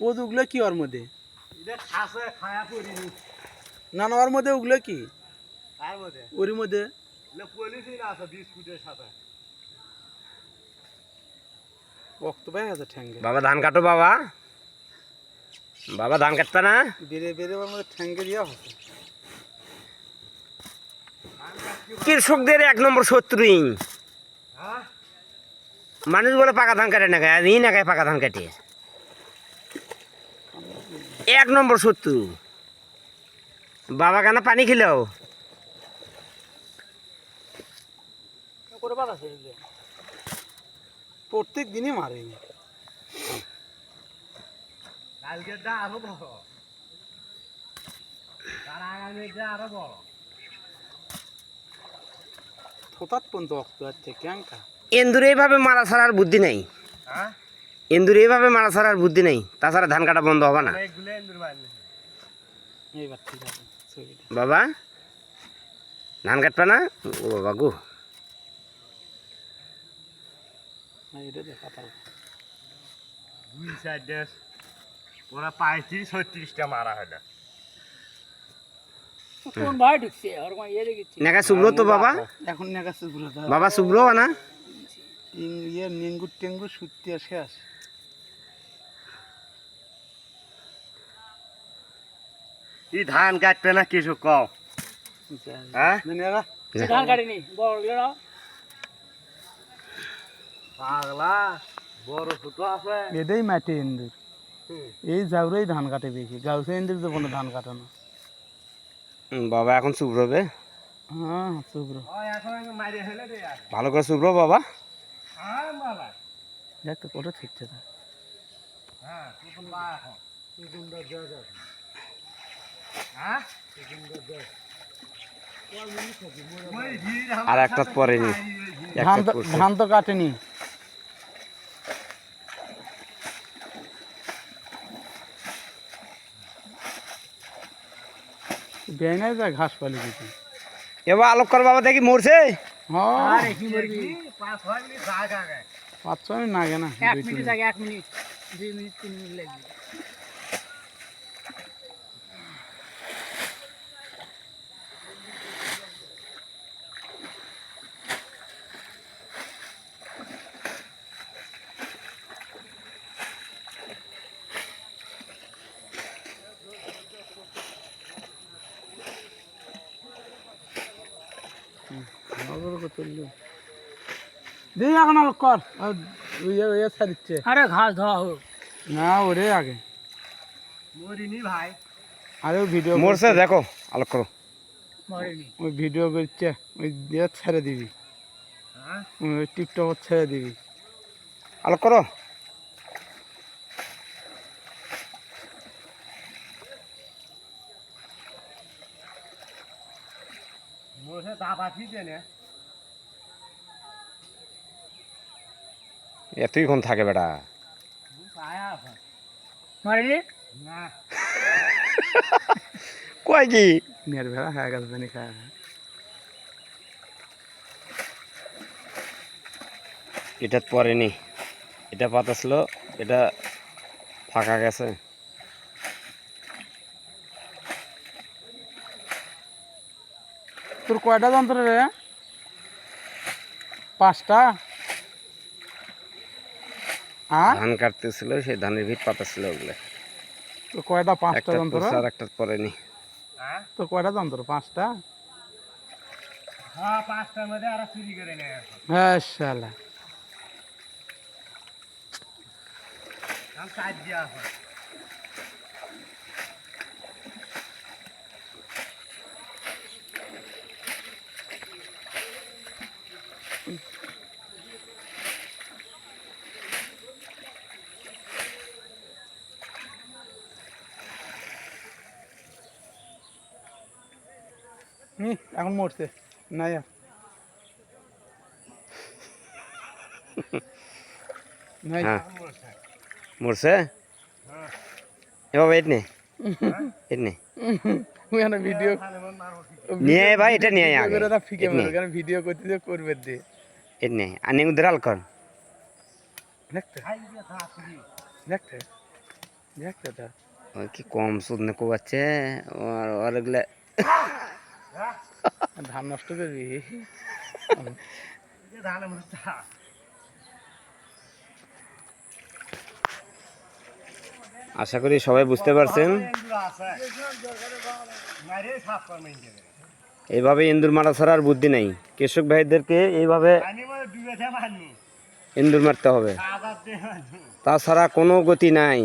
ও উগলো কি ওর মধ্যে না না ওর মধ্যে উগলো কি ওর মধ্যে রক্ত পাই আছে ঠ্যাঙ্গে বাবা ধান কাটো বাবা বাবা ধান কাটতা না বেড়ে বেড়ে ওর মধ্যে ঠ্যাঙ্গে দেওয়া হচ্ছে কৃষকদের 1 নম্বর শত্রু মানুষ বলে পাকা ধান কাটে না খায় না খায় পাকা ধান কাটে 1 নম্বর শত্রু বাবা কেন পানি খেলেও প্রত্যেক দিনই মারে থোতাত পর্যন্ত রক্ত আছে ক্যাঙ্কা এন্দুর এইভাবে মারা ছাড়ার বুদ্ধি নেই এন্দুর এইভাবে মারা ছাড়ার বুদ্ধি নেই তাছাড়া ধান কাটা বন্ধ হবে না এইবার ঠিক আছে বাবা ধান কাটবে না ও বাবা গো এটা দেখা তাও ওরা 35-36টা মারা হয় না কোন ভাই ঢুকছে আর কোন ইয়ে দেখছি নেকা শুভ্র তো বাবা এখন নেগাছে পুরো বাবা শুভ্র না ইয়ে নিঙ্গুর টেঙ্গুর সুতি শেষ এই ধান কাটবে না কিছু কম হ্যাঁ নেগা ধান কাটেনি বড় গেল পাগলা বড় ছোট আছে এটাই মাটি ইন্দুর এই জাউরেই ধান কাটে বেশি গাউসে ইন্দুর তো কোনো ধান কাটে না বাবা এখন শুভ্র হবে হ্যাঁ শুভ্র ভালো করে শুভ্র বাবা দেখ তো কত ঠিকছে তা আর একটা পরে নি ধান তো কাটেনি বেনাই যা ঘাস পালি দিতে এবার আলোক কর বাবা দেখি মরছে হ্যাঁ কি করবি 5-6 মিনিট লাগে না 1 মিনিট লাগে 1 মিনিট 2 মিনিট 3 মিনিট লাগবে দিই এখন আলোক কর ছাড়িচ্ছে আরে ঘাস ধোয়া হোক না ওরে আগে মরিনি ভাই আরে ভিডিও মরছে দেখো আলোক করো মরেনি ওই ভিডিও করছে ওই দিয়ে ছেড়ে দিবি হ্যাঁ ওই টিকটক ছেড়ে দিবি আলোক করো মোছে দাবাতি দেনে এতক্ষণ থাকে বেটা আয়া আছে মরেনি না কয় কি মেয়ের ভেড়া হয়ে গেছে পানি খায় এটা পরেনি এটা পাতা ছিল এটা ফাঁকা গেছে তোর কয়টা যন্ত্র রে 5টা হ্যাঁ ধান কাটতেছিল সেই ধানের ভিত পাতা ছিল ওগুলো তোর কয়টা 5টা একটা যন্ত্র পড়ছে আর একটা পরেনি হ্যাঁ তোর কয়টা যন্ত্র 5টা হ্যাঁ 5টার মধ্যে আর চুরি করে নেয় হ্যাঁ শালা আমি কাজ দিয়া আছে এখন মরছে না আর নাই হ্যাঁ মরছে এবার এট নে এট নে ওই না ভিডিও নিয়ে আয় ভাই এটা নিয়ে আয় আগে করে ফিকে মারবে কারণ ভিডিও করতে যে করবে দে এট নে আর নিয়ে উদ্ধার আল কর দেখতে খাই দিয়া থাকি দেখতে দেখ তা ওই কি কম সুদ না কোবাচ্ছে আর এগুলা ধান নষ্ট করবি ধানের মধ্যে আশা করি সবাই বুঝতে পারছেন এইভাবে ইন্দুর মারা ছাড়ার বুদ্ধি নাই কৃষক ভাইদেরকে এইভাবে ইন্দুর মারতে হবে তাছাড়া কোনো গতি নাই